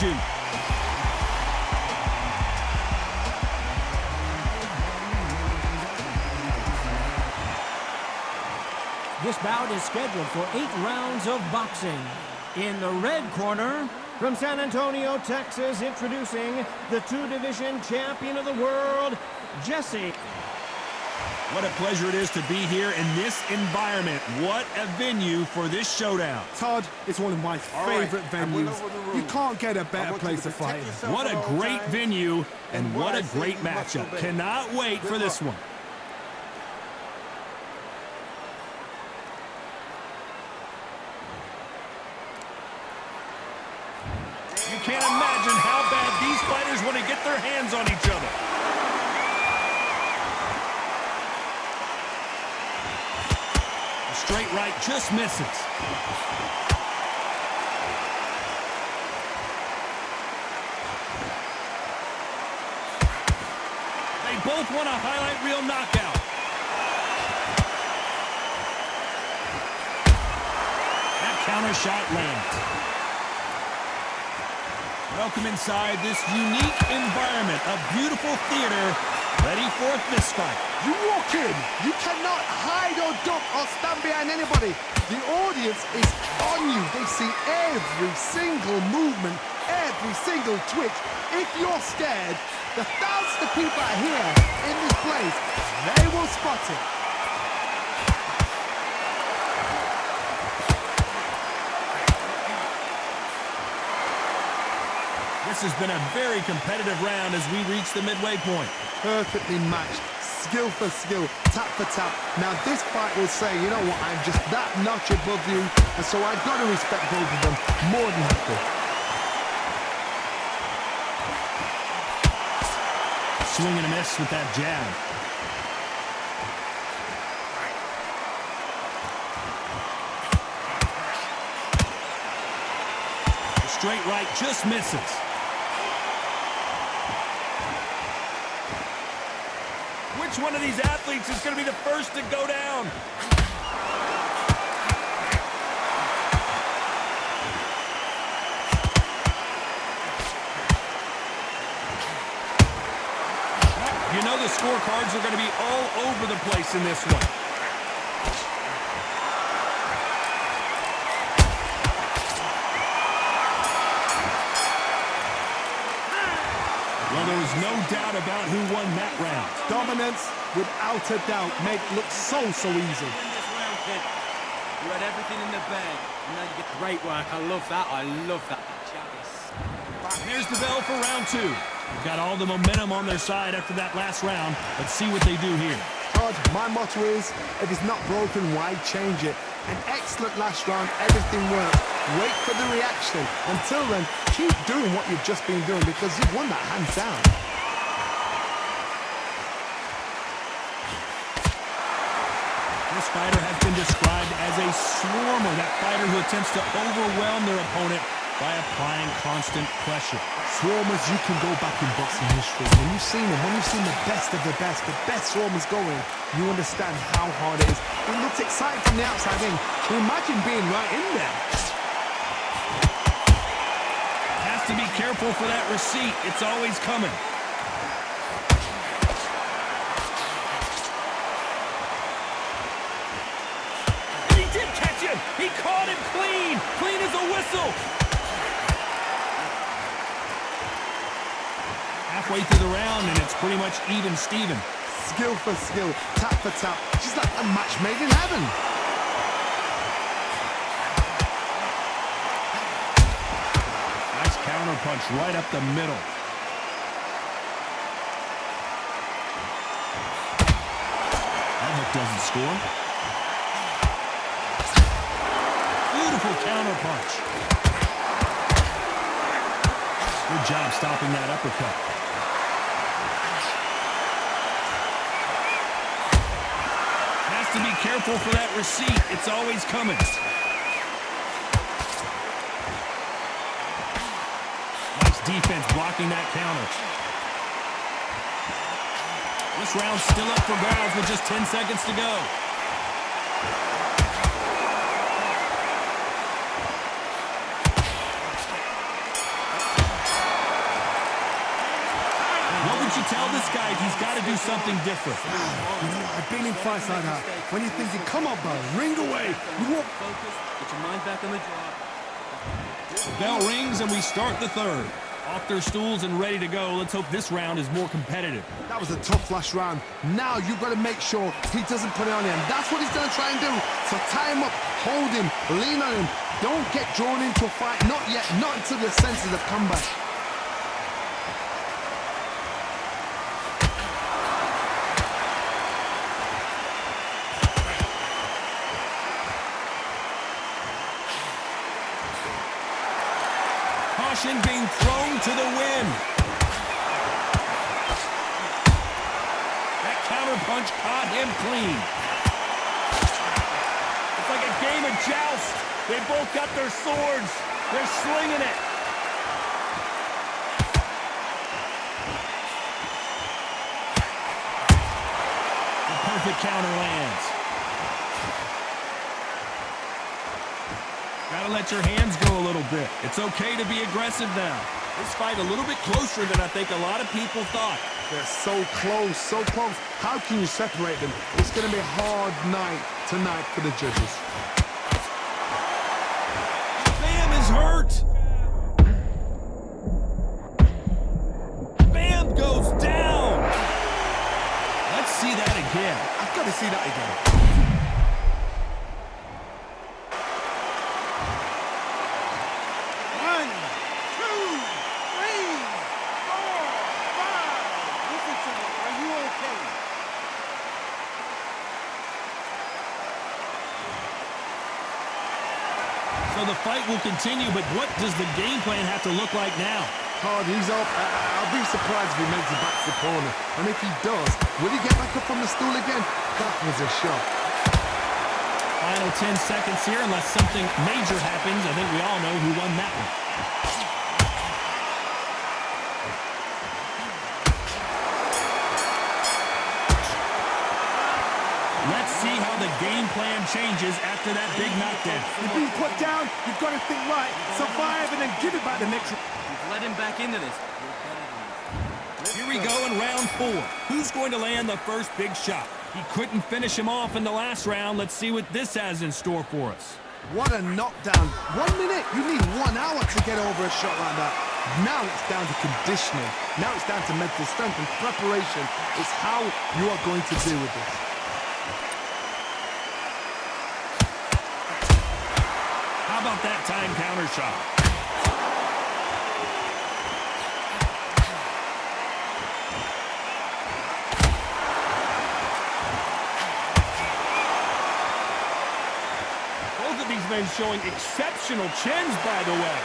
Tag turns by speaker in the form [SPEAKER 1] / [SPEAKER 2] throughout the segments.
[SPEAKER 1] legend.
[SPEAKER 2] This bout is scheduled for 8 rounds of boxing. In the red corner, from San Antonio, Texas, introducing the 2-division champion of the world, Jesse.
[SPEAKER 1] What a pleasure it is to be here in this environment. What a venue for this showdown.
[SPEAKER 3] Todd, it's one of my favorite venues. You can't get a better place to fight.
[SPEAKER 1] What a great venue and what a great matchup. Cannot wait for this one. You can't imagine how bad these fighters want to get their hands on each other. A straight right just misses. They both want a highlight reel knockout. That counter shot lands. Welcome inside this unique environment, a beautiful theater, ready for a fist fight.
[SPEAKER 4] You walk in, you cannot hide or duck or stand behind anybody. The audience is on you. They see every single movement, every single twitch. If you're scared, the thousands of people are here in this place. They will spot it.
[SPEAKER 1] This has been a very competitive round as we reach the midway point.
[SPEAKER 4] Perfectly matched, skill for skill, tap for tap. Now this fight will say, you know what, I'm just that notch above you, and so I've got to respect both of them more than happy.
[SPEAKER 1] Swing and a miss with that jab. The straight right just misses. Which one of these athletes is going to be the first to go down? You know the scorecards are going to be all over the place in this one. Well, there was no doubt about who won that round.
[SPEAKER 3] Dominance, without a doubt, make it look so easy.
[SPEAKER 5] You had everything in the bag, and now you get great work. I love that. I love that.
[SPEAKER 1] Here's the bell for round 2. They've got all the momentum on their side after that last round. Let's see what they do here.
[SPEAKER 4] Todd, my motto is, if it's not broken, why change it? An excellent last round, everything worked. Wait for the reaction. Until then, keep doing what you've just been doing because you've won that hands down.
[SPEAKER 1] This fighter has been described as a swarmer, that fighter who attempts to overwhelm their opponent by applying constant pressure.
[SPEAKER 4] Swarmers, you can go back in boxing history. When you've seen them, when you've seen the best swarmers going, you understand how hard it is. It looks exciting from the outside in. Can you imagine being right in there?
[SPEAKER 1] Has to be careful for that receipt. It's always coming. He did catch him. He caught him clean. Clean as a whistle. Halfway through the round, and it's pretty much even Steven.
[SPEAKER 4] Skill for skill, tap for tap. She's like a match made in heaven.
[SPEAKER 1] Nice counter punch right up the middle. That hook doesn't score. Beautiful counter punch. Good job stopping that uppercut. To be careful for that receipt. It's always coming. Nice defense blocking that counter. This round's still up for grabs with just 10 seconds to go. should tell this guy he's got to do something different.
[SPEAKER 3] You know, I've been in fights like that. When you're thinking, come on, bro, ring away. You walk.
[SPEAKER 5] Focus, get your mind back on the job.
[SPEAKER 1] The bell rings and we start the third. Off their stools and ready to go. Let's hope this round is more competitive.
[SPEAKER 4] That was a tough last round. Now you've got to make sure he doesn't put it on him. That's what he's going to try and do. So tie him up, hold him, lean on him. Don't get drawn into a fight. Not yet. Not until the senses have come back.
[SPEAKER 1] Caution being thrown to the wind. That counter punch caught him clean. It's like a game of joust. They both got their swords. They're slinging it. The perfect counter lands. Gotta let your hands go a little bit. It's okay to be aggressive now. This fight a little bit closer than I think a lot of people thought.
[SPEAKER 4] They're so close, so close. How can you separate them? It's going to be a hard night tonight for the judges.
[SPEAKER 1] Bam is hurt. Bam goes down. Let's see that again.
[SPEAKER 4] I've got to see that again.
[SPEAKER 1] So the fight will continue, but what does the game plan have to look like now?
[SPEAKER 4] Hard, he's up. I'll be surprised if he makes it back to the corner. And if he does, will he get back up on the stool again? That was a shot.
[SPEAKER 1] Final 10 seconds here, unless something major happens. I think we all know who won that one. Let's see how the game plan changes after that big knockdown.
[SPEAKER 3] You're being put down, you've got to think right, survive, and then give it back the next round.
[SPEAKER 5] You've let him back into this.
[SPEAKER 1] Here we go in round 4. Who's going to land the first big shot? He couldn't finish him off in the last round. Let's see what this has in store for us.
[SPEAKER 4] What a knockdown. 1 minute, you need 1 hour to get over a shot like that. Now it's down to conditioning. Now it's down to mental strength and preparation. It's how you are going to deal with this.
[SPEAKER 1] How about that time counter shot? Both of these men showing exceptional chins, by the way.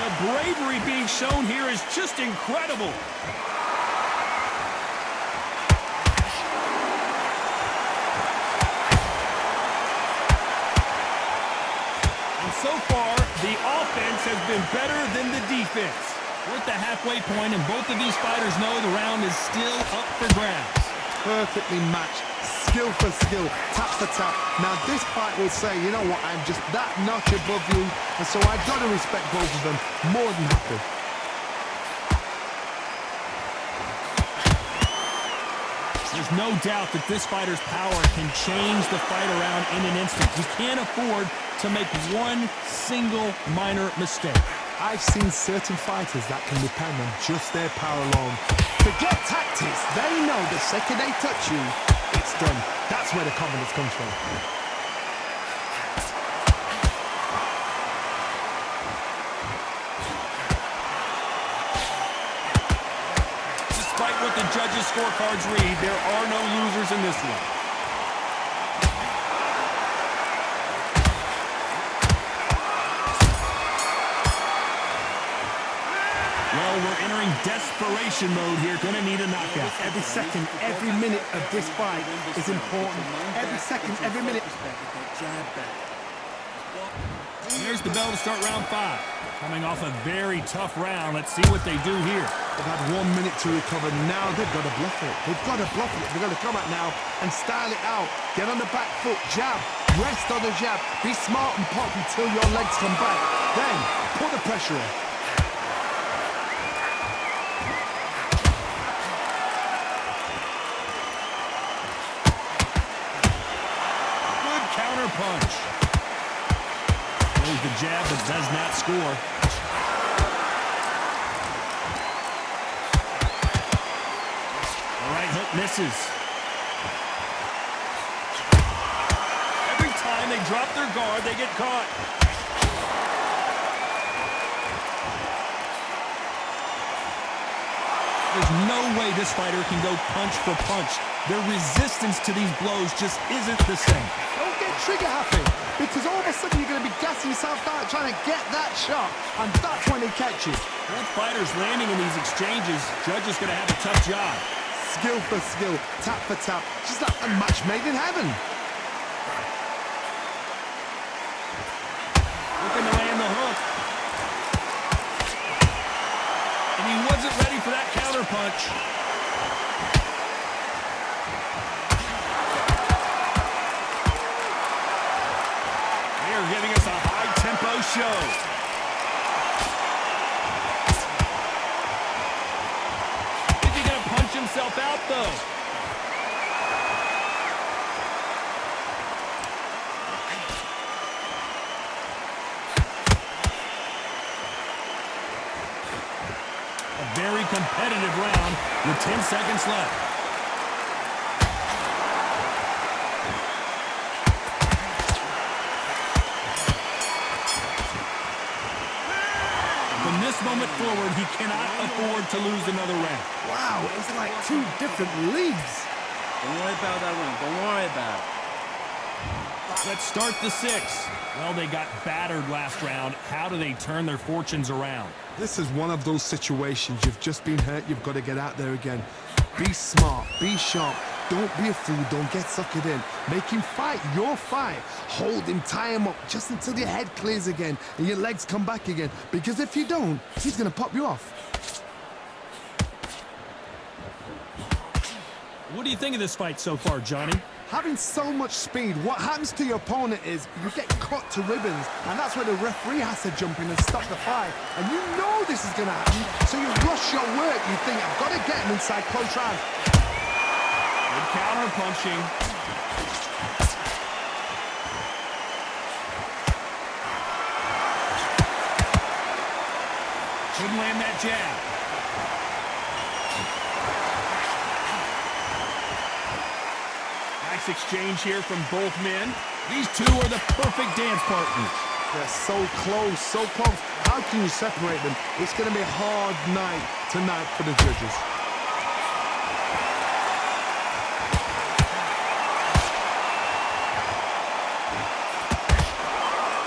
[SPEAKER 1] The bravery being shown here is just incredible. So far, the offense has been better than the defense. We're at the halfway point, and both of these fighters know the round is still up for grabs.
[SPEAKER 4] Perfectly matched, skill for skill, tap for tap. Now this fight will say, you know what, I'm just that notch above you, and so I've got to respect both of them more than happy.
[SPEAKER 1] There's no doubt that this fighter's power can change the fight around in an instant. You can't afford to make one single minor mistake.
[SPEAKER 4] I've seen certain fighters that can depend on just their power alone. Forget tactics. They know the second they touch you, it's done. That's where the confidence comes from.
[SPEAKER 1] Despite what the judges' scorecards read, there are no losers in this one. Well, we're entering desperation mode here. Gonna need a knockout.
[SPEAKER 3] Every second, every minute of this fight is important. Every second, every minute.
[SPEAKER 1] Here's the bell to start round 5. Coming off a very tough round. Let's see what they do here.
[SPEAKER 4] They've had 1 minute to recover. Now they've got to bluff it. They've got to bluff it. They've got to come out now and style it out. Get on the back foot, jab, Rest on the jab. Be smart and pop until your legs come back. Then, put the pressure on.
[SPEAKER 1] Good counter punch. Throws the jab but does not score. The right hook misses. Every time they drop their guard, they get caught. There's no way this fighter can go punch for punch. Their resistance to these blows just isn't the same.
[SPEAKER 4] Don't get trigger happy, because all of a sudden you're going to be gassing yourself out trying to get that shot, and that's when they catch you.
[SPEAKER 1] Both fighters landing in these exchanges. Judge is going to have a tough job.
[SPEAKER 4] Skill for skill, tap for tap, just like a match made in heaven.
[SPEAKER 1] Looking to land the hook. And he wasn't ready for that counter punch. They are giving us a high-tempo show. Is he going to punch himself out, though? A very competitive round with 10 seconds left. From this moment forward, he cannot afford to lose another round.
[SPEAKER 4] Wow, it's like two different leagues.
[SPEAKER 5] Don't worry about that one. Don't worry about it.
[SPEAKER 1] Let's start the sixth. Well, they got battered last round. How do they turn their fortunes around?
[SPEAKER 4] This is one of those situations. You've just been hurt. You've got to get out there again. Be smart. Be sharp. Don't be a fool. Don't get suckered in. Make him fight your fight. Hold him. Tie him up just until your head clears again and your legs come back again. Because if you don't, he's going to pop you off.
[SPEAKER 1] What do you think of this fight so far, Johnny?
[SPEAKER 4] Having so much speed, what happens to your opponent is you get cut to ribbons, and that's where the referee has to jump in and stop the fight. And you know this is going to happen, so you rush your work. You think, I've got to get him inside close round.
[SPEAKER 1] Good counter punching. Couldn't land that jab. Nice exchange here from both men. These two are the perfect dance partners.
[SPEAKER 4] They're so close, so close. How can you separate them? It's going to be a hard night tonight for the judges.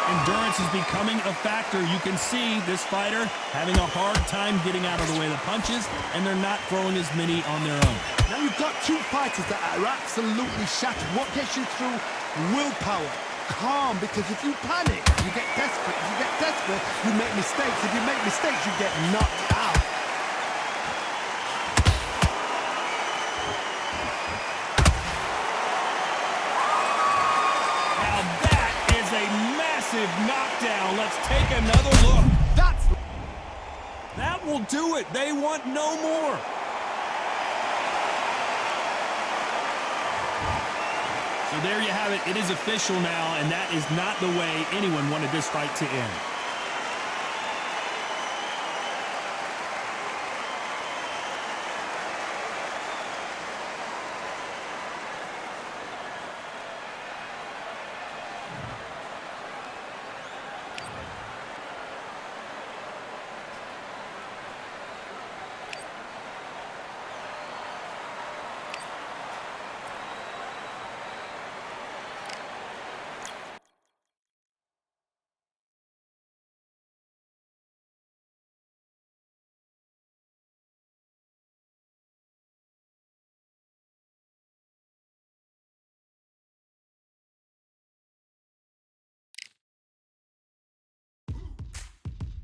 [SPEAKER 1] Endurance is becoming a factor. You can see this fighter having a hard time getting out of the way of the punches, and they're not throwing as many on their own.
[SPEAKER 4] Now you've got two fighters that are absolutely shattered. What gets you through? Willpower. Calm, because if you panic, you get desperate. If you get desperate, you make mistakes. If you make mistakes, you get knocked out.
[SPEAKER 1] Now that is a massive knockdown. Let's take another look. That will do it. They want no more. So there you have it. It is official now, and that is not the way anyone wanted this fight to end.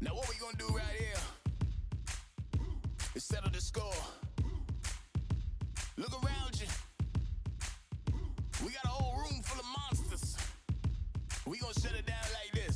[SPEAKER 6] Now what we gonna do right here is settle the score. Look around you. We got a whole room full of monsters. We gon' shut it down like this.